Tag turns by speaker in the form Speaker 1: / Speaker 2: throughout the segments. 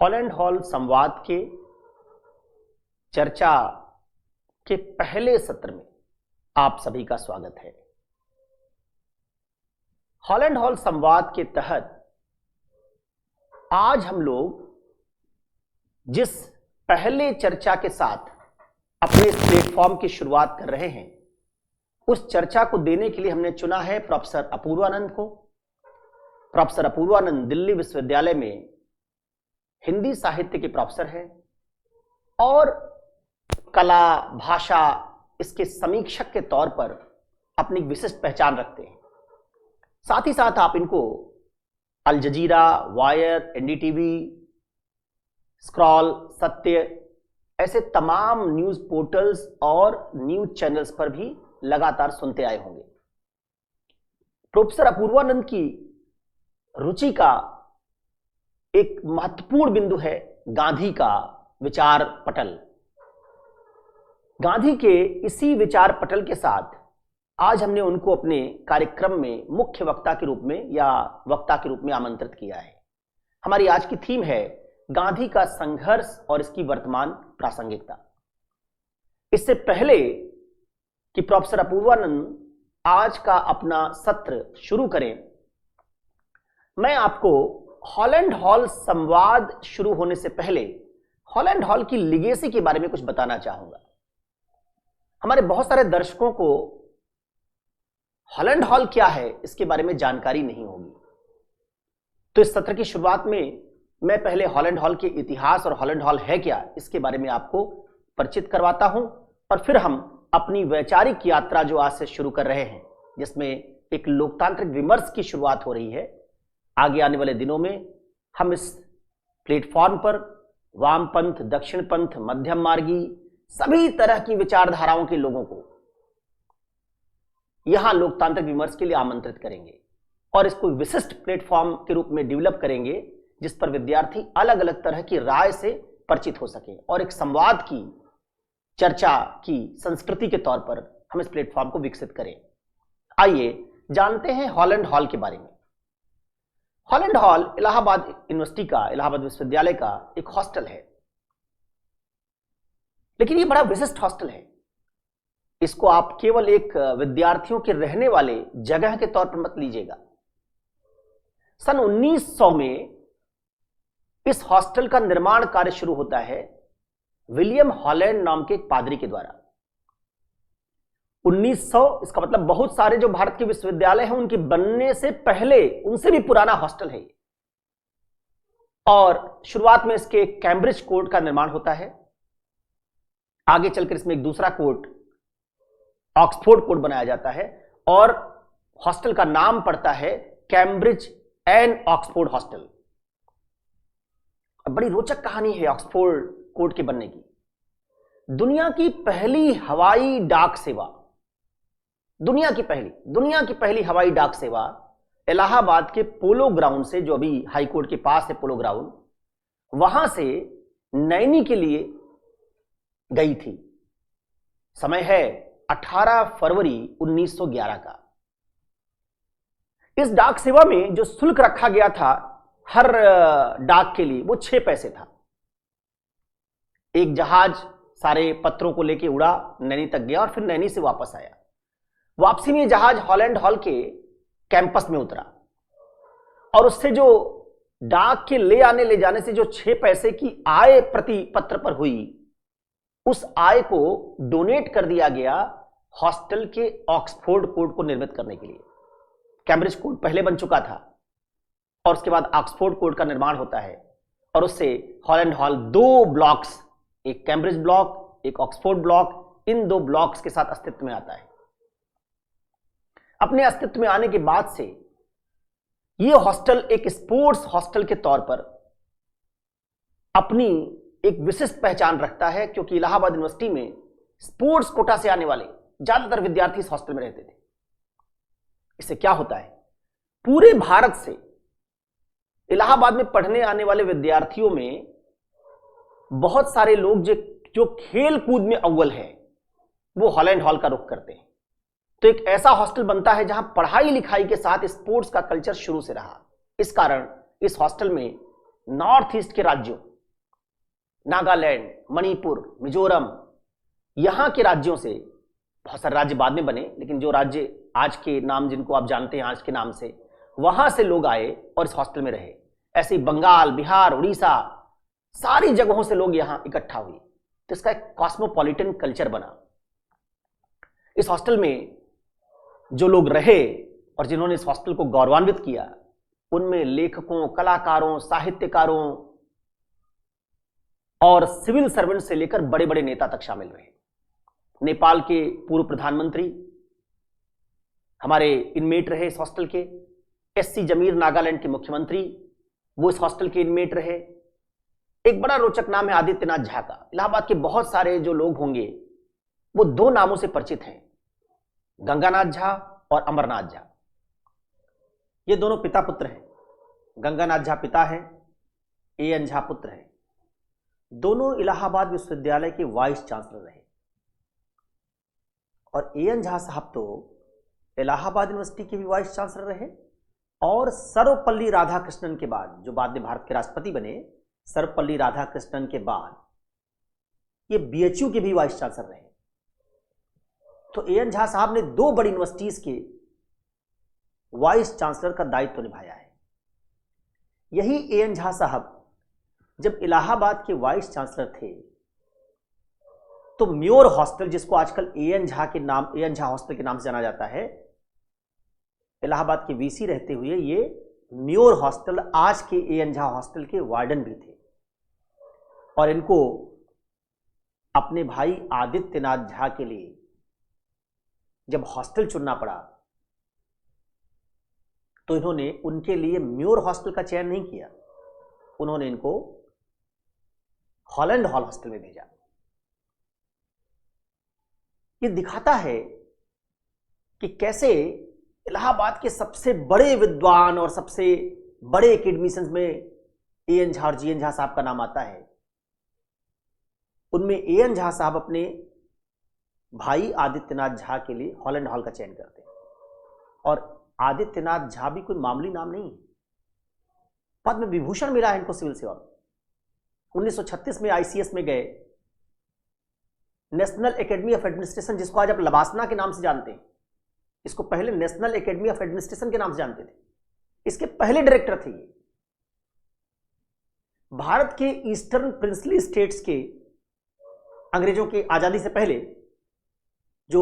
Speaker 1: Holland hall संवाद के चर्चा के पहले सत्र में आप सभी का स्वागत है। हॉलैंड हॉल संवाद के तहत आज हम लोग जिस पहले चर्चा के साथ अपने इस प्लेटफॉर्म की शुरुआत कर रहे हैं, उस चर्चा को देने के लिए हमने चुना है प्रोफेसर अपूर्वानंद को। प्रोफेसर अपूर्वानंद दिल्ली विश्वविद्यालय में हिंदी साहित्य के प्रोफेसर हैं और कला भाषा इसके समीक्षक के तौर पर अपनी विशिष्ट पहचान रखते हैं। साथ ही साथ आप इनको अल जजीरा, वायर, एनडीटीवी, स्क्रॉल, सत्य ऐसे तमाम न्यूज पोर्टल्स और न्यूज चैनल्स पर भी लगातार सुनते आए होंगे। प्रोफेसर अपूर्वानंद की रुचि का एक महत्वपूर्ण बिंदु है गांधी का विचार पटल। गांधी के इसी विचार पटल के साथ आज हमने उनको अपने कार्यक्रम में मुख्य वक्ता के रूप में या वक्ता के रूप में आमंत्रित किया है। हमारी आज की थीम है गांधी का संघर्ष और इसकी वर्तमान प्रासंगिकता। इससे पहले कि प्रोफेसर अपूर्वानंद आज का अपना सत्र शुरू करें, मैं आपको हॉलैंड हॉल संवाद शुरू होने से पहले हॉलैंड हॉल की लिगेसी के बारे में कुछ बताना चाहूंगा। हमारे बहुत सारे दर्शकों को हॉलैंड हॉल क्या है इसके बारे में जानकारी नहीं होगी, तो इस सत्र की शुरुआत में मैं पहले हॉलैंड हॉल के इतिहास और हॉलैंड हॉल है क्या इसके बारे में आपको परिचित करवाता हूं और फिर हम अपनी वैचारिक यात्रा जो आज से शुरू कर रहे हैं, जिसमें एक लोकतांत्रिक विमर्श की शुरुआत हो रही है, आगे आने वाले दिनों में हम इस प्लेटफॉर्म पर वामपंथ, दक्षिणपंथ, मध्यम मार्गी सभी तरह की विचारधाराओं के लोगों को यहां लोकतांत्रिक विमर्श के लिए आमंत्रित करेंगे और इसको विशिष्ट प्लेटफॉर्म के रूप में डेवलप करेंगे जिस पर विद्यार्थी अलग अलग तरह की राय से परिचित हो सके और एक संवाद की चर्चा की संस्कृति के तौर पर हम इस प्लेटफॉर्म को विकसित करें। आइए जानते हैं हॉलैंड हॉल के बारे में। हॉलैंड हॉल इलाहाबाद यूनिवर्सिटी का, इलाहाबाद विश्वविद्यालय का एक हॉस्टल है, लेकिन ये बड़ा विशिष्ट हॉस्टल है। इसको आप केवल एक विद्यार्थियों के रहने वाले जगह के तौर पर मत लीजिएगा। सन 1900 में इस हॉस्टल का निर्माण कार्य शुरू होता है विलियम हॉलैंड नाम के एक पादरी के द्वारा। 1900 इसका मतलब बहुत सारे जो भारत के विश्वविद्यालय हैं उनके बनने से पहले, उनसे भी पुराना हॉस्टल है। और शुरुआत में इसके कैम्ब्रिज कोर्ट का निर्माण होता है। आगे चलकर इसमें एक दूसरा कोर्ट, ऑक्सफोर्ड कोर्ट बनाया जाता है और हॉस्टल का नाम पड़ता है कैम्ब्रिज एंड ऑक्सफोर्ड हॉस्टल। बड़ी रोचक कहानी है ऑक्सफोर्ड कोर्ट के बनने की। दुनिया की पहली हवाई डाक सेवा, दुनिया की पहली हवाई डाक सेवा इलाहाबाद के पोलो ग्राउंड से, जो अभी हाई कोर्ट के पास है पोलो ग्राउंड, वहां से नैनी के लिए गई थी। समय है 18 फरवरी 1911 का। इस डाक सेवा में जो शुल्क रखा गया था हर डाक के लिए वो 6 पैसे था। एक जहाज सारे पत्रों को लेकर उड़ा, नैनी तक गया और फिर नैनी से वापस आया। वापसी में जहाज हॉलैंड हॉल के कैंपस में उतरा और उससे जो डाक के ले आने ले जाने से जो 6 पैसे की आय प्रति पत्र पर हुई, उस आय को डोनेट कर दिया गया हॉस्टल के ऑक्सफोर्ड कोर्ट को निर्मित करने के लिए। कैम्ब्रिज कोर्ट पहले बन चुका था और उसके बाद ऑक्सफोर्ड कोर्ट का निर्माण होता है और उससे हॉलैंड हॉल 2 ब्लॉक्स, एक कैम्ब्रिज ब्लॉक, एक ऑक्सफोर्ड ब्लॉक, इन 2 ब्लॉक्स के साथ अस्तित्व में आता है। अपने अस्तित्व में आने के बाद से यह हॉस्टल एक स्पोर्ट्स हॉस्टल के तौर पर अपनी एक विशिष्ट पहचान रखता है, क्योंकि इलाहाबाद यूनिवर्सिटी में स्पोर्ट्स कोटा से आने वाले ज्यादातर विद्यार्थी इस हॉस्टल में रहते थे। इससे क्या होता है, पूरे भारत से इलाहाबाद में पढ़ने आने वाले विद्यार्थियों में बहुत सारे लोग जो खेल कूद में अव्वल हैं, वो हॉलैंड हॉल का रुख करते हैं। तो एक ऐसा हॉस्टल बनता है जहां पढ़ाई लिखाई के साथ स्पोर्ट्स का कल्चर शुरू से रहा। इस कारण इस हॉस्टल में नॉर्थ ईस्ट के राज्यों नागालैंड, मणिपुर, मिजोरम, यहां के राज्यों से, बहुत सारे राज्य बाद में बने, लेकिन जो राज्य आज के नाम जिनको आप जानते हैं आज के नाम से, वहां से लोग आए और इस हॉस्टल में रहे। ऐसे ही बंगाल, बिहार, उड़ीसा, सारी जगहों से लोग यहां इकट्ठा हुए, तो इसका एक कॉस्मोपॉलिटन कल्चर बना। इस हॉस्टल में जो लोग रहे और जिन्होंने इस हॉस्टल को गौरवान्वित किया, उनमें लेखकों, कलाकारों, साहित्यकारों और सिविल सर्वेंट से लेकर बड़े बड़े नेता तक शामिल रहे। नेपाल के पूर्व प्रधानमंत्री हमारे इनमेट रहे इस हॉस्टल के। एससी जमीर नागालैंड के मुख्यमंत्री, वो इस हॉस्टल के इनमेट रहे। एक बड़ा रोचक नाम है आदित्यनाथ झा का। इलाहाबाद के बहुत सारे जो लोग होंगे वो दो नामों से परिचित हैं, गंगानाथ झा और अमरनाथ झा। ये दोनों पिता पुत्र हैं। गंगानाथ झा पिता हैं, एएन झा पुत्र हैं। दोनों इलाहाबाद विश्वविद्यालय के वाइस चांसलर रहे और एएन झा साहब तो इलाहाबाद यूनिवर्सिटी के भी वाइस चांसलर रहे और सर्वपल्ली राधाकृष्णन के बाद, जो बाद में भारत के राष्ट्रपति बने, सर्वपल्ली राधाकृष्णन के बाद ये बीएचयू के भी वाइस चांसलर रहे। तो एएन झा साहब ने दो बड़ी यूनिवर्सिटीज के वाइस चांसलर का दायित्व निभाया है। यही एएन झा साहब जब इलाहाबाद के वाइस चांसलर थे तो म्योर हॉस्टल, जिसको आजकल एएन झा के नाम, एएन झा हॉस्टल के नाम से जाना जाता है, इलाहाबाद के वीसी रहते हुए ये म्योर हॉस्टल, आज के एएन झा हॉस्टल के वार्डन भी थे। और इनको अपने भाई आदित्यनाथ झा के लिए जब हॉस्टल चुनना पड़ा तो इन्होंने उनके लिए म्योर हॉस्टल का चयन नहीं किया, उन्होंने इनको हॉलैंड हॉल हॉस्टल में भेजा। ये दिखाता है कि कैसे इलाहाबाद के सबसे बड़े विद्वान और सबसे बड़े एकेडमिशियंस में एएन झा और जीएन झा साहब का नाम आता है। उनमें एएन झा साहब अपने भाई आदित्यनाथ झा के लिए हॉलैंड हॉल का चयन करते हैं। और आदित्यनाथ झा भी कोई मामूली नाम नहीं है, पद्म विभूषण मिला है इनको सिविल सेवा में। 1936 में आईसीएस में गए, नेशनल एकेडमी ऑफ एडमिनिस्ट्रेशन, जिसको आज आप लबासना के नाम से जानते हैं, इसको पहले नेशनल एकेडमी ऑफ एडमिनिस्ट्रेशन के नाम से जानते थे, इसके पहले डायरेक्टर थे ये। भारत के ईस्टर्न प्रिंसली स्टेट्स के, अंग्रेजों की आजादी से पहले जो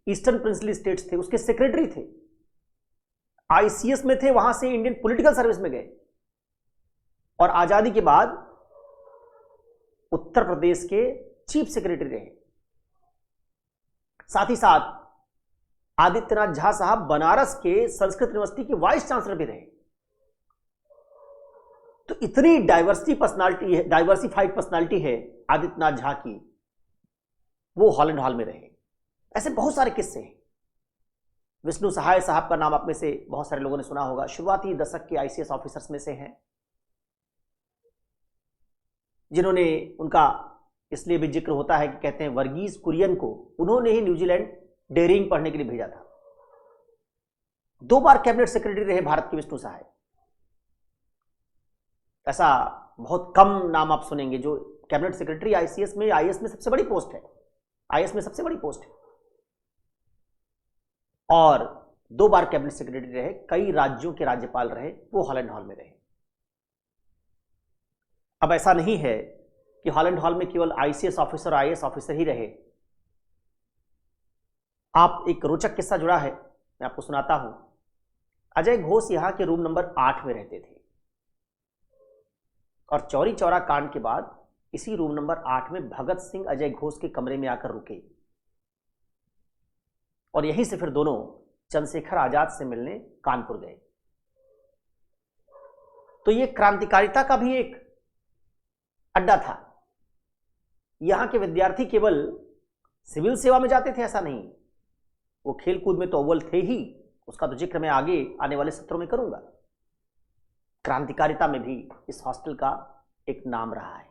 Speaker 1: ईस्टर्न प्रिंसली स्टेट्स थे उसके सेक्रेटरी थे, आईसीएस में थे, वहां से इंडियन पॉलिटिकल सर्विस में गए और आजादी के बाद उत्तर प्रदेश के चीफ सेक्रेटरी रहे। साथ ही साथ आदित्यनाथ झा साहब बनारस के संस्कृत यूनिवर्सिटी के वाइस चांसलर भी रहे। तो इतनी डाइवर्सिफाइड पर्सनालिटी है आदित्यनाथ झा की, वो हॉलैंड हॉल में रहे। ऐसे बहुत सारे किस्से हैं। विष्णु सहाय साहब का नाम आप में से बहुत सारे लोगों ने सुना होगा, शुरुआती दशक के आईसीएस ऑफिसर्स में से हैं, जिन्होंने, उनका इसलिए भी जिक्र होता है कि कहते हैं वर्गीज कुरियन को उन्होंने ही न्यूजीलैंड डेयरिंग पढ़ने के लिए भेजा था। 2 बार कैबिनेट सेक्रेटरी रहे भारत के विष्णु सहाय। ऐसा बहुत कम नाम आप सुनेंगे जो कैबिनेट सेक्रेटरी आईसीएस में, आईएएस में सबसे बड़ी पोस्ट है, आईएएस में सबसे बड़ी पोस्ट है, और 2 बार कैबिनेट सेक्रेटरी रहे, कई राज्यों के राज्यपाल रहे, वो हॉलैंड हॉल में रहे। अब ऐसा नहीं है कि हॉलैंड हॉल में केवल आईसीएस ऑफिसर, आईएएस ऑफिसर ही रहे। आप, एक रोचक किस्सा जुड़ा है, मैं आपको सुनाता हूं। अजय घोष यहां के रूम नंबर 8 में रहते थे और चौरी चौरा कांड के बाद इसी रूम नंबर 8 में भगत सिंह अजय घोष के कमरे में आकर रुके और यहीं से फिर दोनों चंद्रशेखर आजाद से मिलने कानपुर गए। तो ये क्रांतिकारिता का भी एक अड्डा था। यहां के विद्यार्थी केवल सिविल सेवा में जाते थे ऐसा नहीं, वो खेल कूद में तो अव्वल थे ही, उसका तो जिक्र मैं आगे आने वाले सत्रों में करूंगा। क्रांतिकारिता में भी इस हॉस्टल का एक नाम रहा है।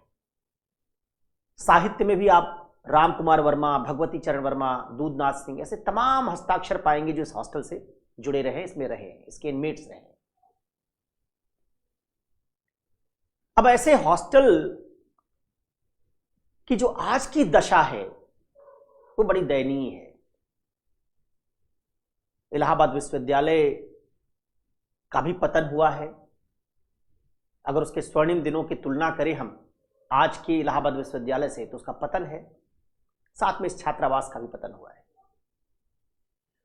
Speaker 1: साहित्य में भी आप राम कुमार वर्मा, भगवती चरण वर्मा, दूधनाथ सिंह, ऐसे तमाम हस्ताक्षर पाएंगे जो इस हॉस्टल से जुड़े रहे, इसमें रहे, इसके इनमेट्स रहे। अब ऐसे हॉस्टल कि जो आज की दशा है वो बड़ी दयनीय है। इलाहाबाद विश्वविद्यालय का भी पतन हुआ है। अगर उसके स्वर्णिम दिनों की तुलना करें हम आज के इलाहाबाद विश्वविद्यालय से, तो उसका पतन है। साथ में इस छात्रावास का भी पतन हुआ है।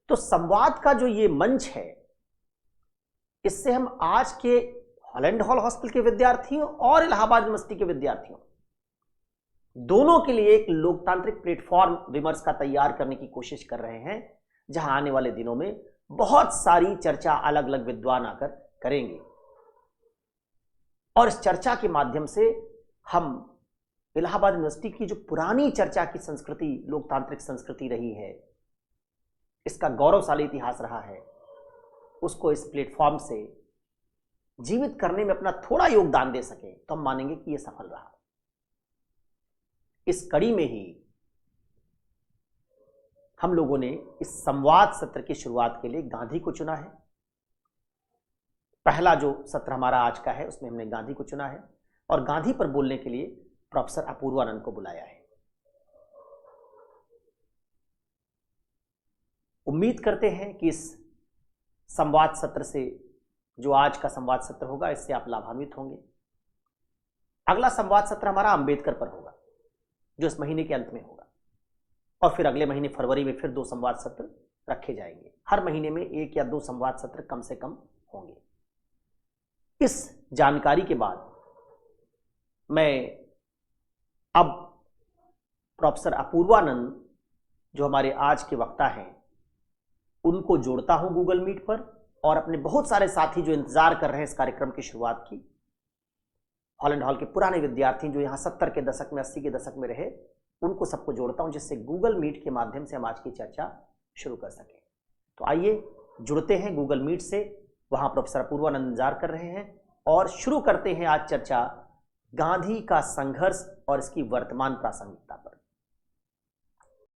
Speaker 1: तो संवाद का जो ये मंच है, इससे हम आज के हॉलैंड हॉल हॉस्टल के विद्यार्थियों और इलाहाबाद यूनिवर्सिटी के विद्यार्थियों दोनों के लिए एक लोकतांत्रिक प्लेटफॉर्म विमर्श का तैयार करने की कोशिश कर रहे हैं, जहां आने वाले दिनों में बहुत सारी चर्चा अलग अलग विद्वान आकर करेंगे। और इस चर्चा के माध्यम से हम इलाहाबाद यूनिवर्सिटी की जो पुरानी चर्चा की संस्कृति, लोकतांत्रिक संस्कृति रही है, इसका गौरवशाली इतिहास रहा है, उसको इस प्लेटफॉर्म से जीवित करने में अपना थोड़ा योगदान दे सके, तो हम मानेंगे कि यह सफल रहा। इस कड़ी में ही हम लोगों ने इस संवाद सत्र की शुरुआत के लिए गांधी को चुना है। पहला जो सत्र हमारा आज का है, उसमें हमने गांधी को चुना है और गांधी पर बोलने के लिए प्रोफेसर अपूर्वानंद को बुलाया है। उम्मीद करते हैं कि इस संवाद सत्र से, जो आज का संवाद सत्र होगा, इससे आप लाभान्वित होंगे। अगला संवाद सत्र हमारा अंबेडकर पर होगा, जो इस महीने के अंत में होगा, और फिर अगले महीने फरवरी में फिर 2 संवाद सत्र रखे जाएंगे। हर महीने में 1 या 2 संवाद सत्र कम से कम होंगे। इस जानकारी के बाद मैं अब प्रोफेसर अपूर्वानंद, जो हमारे आज के वक्ता हैं, उनको जोड़ता हूं गूगल मीट पर, और अपने बहुत सारे साथी जो इंतजार कर रहे हैं इस कार्यक्रम की शुरुआत की, हॉलैंड हॉल के पुराने विद्यार्थी जो यहां 70 के दशक में, 80 के दशक में रहे, उनको सबको जोड़ता हूं, जिससे गूगल मीट के माध्यम से हम आज की चर्चा शुरू कर सकें। तो आइए जुड़ते हैं गूगल मीट से, वहां प्रोफेसर अपूर्वानंद इंतजार कर रहे हैं, और शुरू करते हैं आज चर्चा गांधी का संघर्ष और इसकी वर्तमान प्रासंगिकता पर।